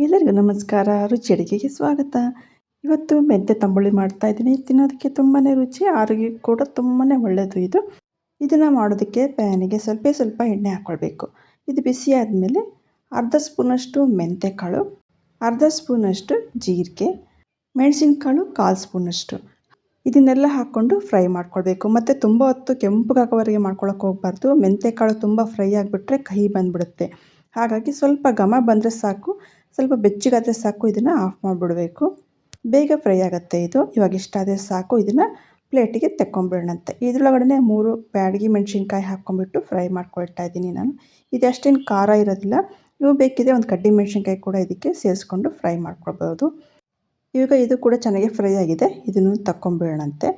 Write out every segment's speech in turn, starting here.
ಎಲ್ಲರಿಗೂ ನಮಸ್ಕಾರ. ರುಚಿ ಅಡುಗೆಗೆ ಸ್ವಾಗತ. ಇವತ್ತು ಮೆಂತ್ಯ ತಂಬುಳಿ ಮಾಡ್ತಾಯಿದ್ದೀನಿ. ತಿನ್ನೋದಕ್ಕೆ ತುಂಬಾ ರುಚಿ, ಆರೋಗ್ಯಕ್ಕೆ ಕೂಡ ತುಂಬಾ ಒಳ್ಳೆಯದು ಇದು. ಇದನ್ನು ಮಾಡೋದಕ್ಕೆ ಪ್ಯಾನಿಗೆ ಸ್ವಲ್ಪ ಎಣ್ಣೆ ಹಾಕ್ಕೊಳ್ಬೇಕು. ಇದು ಬಿಸಿ ಆದಮೇಲೆ ಅರ್ಧ ಸ್ಪೂನಷ್ಟು ಮೆಂತ್ಯಕಾಳು, ಅರ್ಧ ಸ್ಪೂನಷ್ಟು ಜೀರಿಗೆ, ಮೆಣಸಿನಕಾಳು 1/4 ಸ್ಪೂನಷ್ಟು ಇದನ್ನೆಲ್ಲ ಹಾಕ್ಕೊಂಡು ಫ್ರೈ ಮಾಡ್ಕೊಳ್ಬೇಕು. ಮತ್ತು ತುಂಬ ಹೊತ್ತು ಕೆಂಪಗಾಗೋವರೆಗೆ ಮಾಡ್ಕೊಳಕ್ಕೆ ಹೋಗಬಾರ್ದು. ಮೆಂತ್ಯಕಾಳು ತುಂಬ ಫ್ರೈ ಆಗಿಬಿಟ್ರೆ ಕಹಿ ಬಂದುಬಿಡುತ್ತೆ. ಹಾಗಾಗಿ ಸ್ವಲ್ಪ ಘಮ ಬಂದರೆ ಸಾಕು, ಸ್ವಲ್ಪ ಬೆಚ್ಚಗಾದರೆ ಸಾಕು. ಇದನ್ನು ಆಫ್ ಮಾಡಿಬಿಡಬೇಕು. ಬೇಗ ಫ್ರೈ ಆಗುತ್ತೆ ಇದು. ಇವಾಗ ಇಷ್ಟಾದರೆ ಸಾಕು. ಇದನ್ನು ಪ್ಲೇಟಿಗೆ ತೆಕ್ಕೊಂಬಿಡೋಣಂತೆ. ಇದರೊಳಗಡೆ 3 ಬ್ಯಾಡಗಿ ಮೆಣಸಿನ್ಕಾಯಿ ಹಾಕ್ಕೊಂಬಿಟ್ಟು ಫ್ರೈ ಮಾಡ್ಕೊಳ್ತಾ ಇದ್ದೀನಿ ನಾನು. ಇದು ಅಷ್ಟೇನು ಖಾರ ಇರೋದಿಲ್ಲ. ನೀವು ಬೇಕಿದ್ರೆ ಒಂದು ಕಡ್ಡಿ ಮೆಣಸಿನ್ಕಾಯಿ ಕೂಡ ಇದಕ್ಕೆ ಸೇರಿಸ್ಕೊಂಡು ಫ್ರೈ ಮಾಡ್ಕೊಳ್ಬೋದು. ಇವಾಗ ಇದು ಕೂಡ ಚೆನ್ನಾಗಿ ಫ್ರೈ ಆಗಿದೆ. ಇದನ್ನು ತಕ್ಕೊಂಬಿಡೋಣಂತೆ.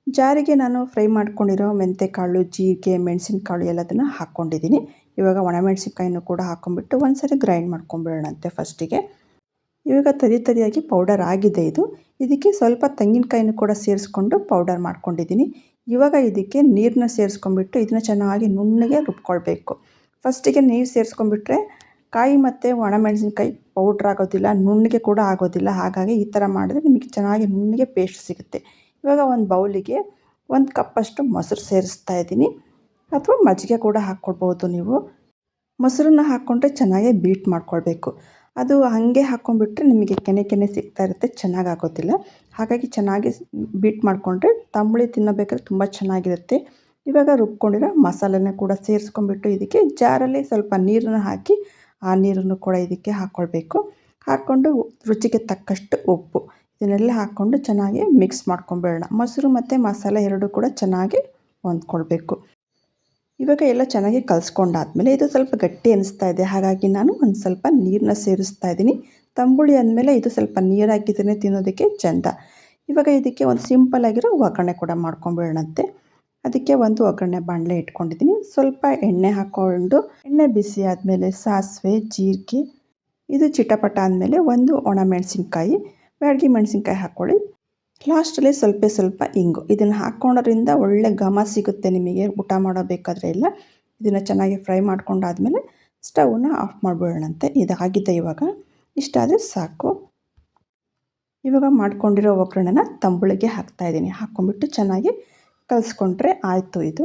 ಜಾರಿಗೆ ನಾನು ಫ್ರೈ ಮಾಡ್ಕೊಂಡಿರೋ ಮೆಂತ್ಯಕಾಳು, ಜೀರಿಗೆ, ಮೆಣಸಿನಕಾಳು ಎಲ್ಲದನ್ನು ಹಾಕ್ಕೊಂಡಿದ್ದೀನಿ. ಇವಾಗ ಒಣಮೆಣಸಿನ್ಕಾಯಿನೂ ಕೂಡ ಹಾಕ್ಕೊಂಬಿಟ್ಟು ಒಂದ್ಸರಿ ಗ್ರೈಂಡ್ ಮಾಡ್ಕೊಂಬಿಡೋಣಂತೆ ಫಸ್ಟಿಗೆ. ಇವಾಗ ತರಿಯಾಗಿ ಪೌಡರ್ ಆಗಿದೆ ಇದು. ಇದಕ್ಕೆ ಸ್ವಲ್ಪ ತೆಂಗಿನಕಾಯಿನೂ ಕೂಡ ಸೇರಿಸ್ಕೊಂಡು ಪೌಡರ್ ಮಾಡ್ಕೊಂಡಿದ್ದೀನಿ. ಇವಾಗ ಇದಕ್ಕೆ ನೀರನ್ನ ಸೇರಿಸ್ಕೊಂಬಿಟ್ಟು ಇದನ್ನು ಚೆನ್ನಾಗಿ ನುಣ್ಣಗೆ ರುಬ್ಕೊಳ್ಬೇಕು. ಫಸ್ಟಿಗೆ ನೀರು ಸೇರಿಸ್ಕೊಂಬಿಟ್ರೆ ಕಾಯಿ ಮತ್ತು ಒಣಮೆಣಸಿನ್ಕಾಯಿ ಪೌಡ್ರ್ ಆಗೋದಿಲ್ಲ, ನುಣ್ಣಗೆ ಕೂಡ ಆಗೋದಿಲ್ಲ. ಹಾಗಾಗಿ ಈ ಥರ ಮಾಡಿದ್ರೆ ನಿಮಗೆ ಚೆನ್ನಾಗಿ ನುಣ್ಣಗೆ ಪೇಸ್ಟ್ ಸಿಗುತ್ತೆ. ಇವಾಗ ಒಂದು ಬೌಲಿಗೆ 1 ಕಪ್ಪಷ್ಟು ಮೊಸರು ಸೇರಿಸ್ತಾ ಇದ್ದೀನಿ, ಅಥವಾ ಮಜ್ಜಿಗೆ ಕೂಡ ಹಾಕ್ಕೊಳ್ಬೋದು ನೀವು. ಮೊಸರನ್ನ ಹಾಕ್ಕೊಂಡ್ರೆ ಚೆನ್ನಾಗಿ ಬೀಟ್ ಮಾಡ್ಕೊಳ್ಬೇಕು. ಅದು ಹಾಗೆ ಹಾಕ್ಕೊಂಡ್ಬಿಟ್ರೆ ನಿಮಗೆ ಕೆನೆ ಸಿಗ್ತಾ ಇರುತ್ತೆ, ಚೆನ್ನಾಗಾಗೋದಿಲ್ಲ. ಹಾಗಾಗಿ ಚೆನ್ನಾಗಿ ಬೀಟ್ ಮಾಡಿಕೊಂಡ್ರೆ ತಂಬುಳಿ ತಿನ್ನಬೇಕಾದ್ರೆ ತುಂಬ ಚೆನ್ನಾಗಿರುತ್ತೆ. ಇವಾಗ ರುಬ್ಕೊಂಡಿರೋ ಮಸಾಲೆನ ಕೂಡ ಸೇರಿಸ್ಕೊಂಡ್ಬಿಟ್ಟು ಇದಕ್ಕೆ ಜಾರಲ್ಲಿ ಸ್ವಲ್ಪ ನೀರನ್ನು ಹಾಕಿ ಆ ನೀರನ್ನು ಕೂಡ ಇದಕ್ಕೆ ಹಾಕ್ಕೊಳ್ಬೇಕು. ಹಾಕ್ಕೊಂಡು ರುಚಿಗೆ ತಕ್ಕಷ್ಟು ಉಪ್ಪು ಇದನ್ನೆಲ್ಲ ಹಾಕ್ಕೊಂಡು ಚೆನ್ನಾಗಿ ಮಿಕ್ಸ್ ಮಾಡ್ಕೊಂಬಿಡೋಣ. ಮೊಸರು ಮತ್ತು ಮಸಾಲೆ ಎರಡೂ ಕೂಡ ಚೆನ್ನಾಗಿ ಹೊಂದ್ಕೊಳ್ಬೇಕು. ಇವಾಗ ಎಲ್ಲ ಚೆನ್ನಾಗಿ ಕಲಿಸ್ಕೊಂಡಾದ್ಮೇಲೆ ಇದು ಸ್ವಲ್ಪ ಗಟ್ಟಿ ಅನಿಸ್ತಾ ಇದೆ. ಹಾಗಾಗಿ ನಾನು ಒಂದು ಸ್ವಲ್ಪ ನೀರನ್ನ ಸೇರಿಸ್ತಾ ಇದ್ದೀನಿ. ತಂಬುಳಿ ಅಂದಮೇಲೆ ಇದು ಸ್ವಲ್ಪ ನೀರಾಗಿದ್ದರೆ ತಿನ್ನೋದಕ್ಕೆ ಚೆಂದ. ಇವಾಗ ಇದಕ್ಕೆ ಒಂದು ಸಿಂಪಲ್ ಆಗಿರೋ ಒಗ್ಗರಣೆ ಕೂಡ ಮಾಡ್ಕೊಂಬಿಡೋಣಂತೆ. ಅದಕ್ಕೆ ಒಂದು ಒಗ್ಗರಣೆ ಬಾಣಲೆ ಇಟ್ಕೊಂಡಿದ್ದೀನಿ. ಸ್ವಲ್ಪ ಎಣ್ಣೆ ಹಾಕ್ಕೊಂಡು ಎಣ್ಣೆ ಬಿಸಿ ಆದಮೇಲೆ ಸಾಸಿವೆ, ಜೀರಿಗೆ ಇದು ಚಿಟಪಟ ಅಂದಮೇಲೆ ಒಂದು ಒಣಮೆಣಸಿನ್ಕಾಯಿ, ಬ್ಯಾಡಗಿ ಮೆಣಸಿನ್ಕಾಯಿ ಹಾಕ್ಕೊಳ್ಳಿ. ಲಾಸ್ಟಲ್ಲಿ ಸ್ವಲ್ಪ ಇಂಗು ಇದನ್ನು ಹಾಕ್ಕೊಳ್ಳೋದ್ರಿಂದ ಒಳ್ಳೆ ಘಮ ಸಿಗುತ್ತೆ ನಿಮಗೆ ಊಟ ಮಾಡಬೇಕಾದ್ರೆ ಎಲ್ಲ. ಇದನ್ನು ಚೆನ್ನಾಗಿ ಫ್ರೈ ಮಾಡ್ಕೊಂಡಾದ್ಮೇಲೆ ಸ್ಟವ್ನ ಆಫ್ ಮಾಡಿಬಿಡೋಣಂತೆ. ಇದಾಗಿದೆ ಇವಾಗ. ಇಷ್ಟಾದರೆ ಸಾಕು. ಇವಾಗ ಮಾಡ್ಕೊಂಡಿರೋ ಒಗ್ಗರಣೆನ ತಂಬುಳಿಗೆ ಹಾಕ್ತಾಯಿದ್ದೀನಿ. ಹಾಕ್ಕೊಂಬಿಟ್ಟು ಚೆನ್ನಾಗಿ ಕಲಿಸ್ಕೊಂಡ್ರೆ ಆಯಿತು ಇದು.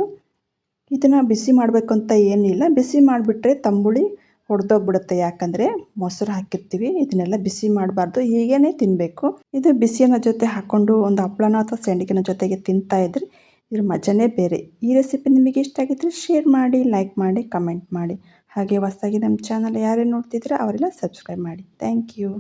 ಇದನ್ನು ಬಿಸಿ ಮಾಡಬೇಕು ಅಂತ ಏನಿಲ್ಲ. ಬಿಸಿ ಮಾಡಿಬಿಟ್ರೆ ತಂಬುಳಿ ಹೊಡೆದೋಗ್ಬಿಡುತ್ತೆ. ಯಾಕಂದರೆ ಮೊಸರು ಹಾಕಿರ್ತೀವಿ. ಇದನ್ನೆಲ್ಲ ಬಿಸಿ ಮಾಡಬಾರ್ದು, ಹೀಗೇ ತಿನ್ನಬೇಕು. ಇದು ಬಿಸಿಯನ್ನ ಜೊತೆ ಹಾಕ್ಕೊಂಡು ಒಂದು ಹಪ್ಪಳನ ಅಥವಾ ಸಂಡಿಗೆನ ಜೊತೆಗೆ ತಿಂತಾಯಿದ್ರೆ ಇದ್ರ ಮಜನೇ ಬೇರೆ. ಈ ರೆಸಿಪಿ ನಿಮಗೆ ಇಷ್ಟ ಆಗಿದ್ದರೆ ಶೇರ್ ಮಾಡಿ, ಲೈಕ್ ಮಾಡಿ, ಕಮೆಂಟ್ ಮಾಡಿ. ಹಾಗೆ ಹೊಸದಾಗಿ ನಮ್ಮ ಚಾನಲ್ ಯಾರೇ ನೋಡ್ತಿದ್ರೆ ಅವರೆಲ್ಲ ಸಬ್ಸ್ಕ್ರೈಬ್ ಮಾಡಿ. Thank you.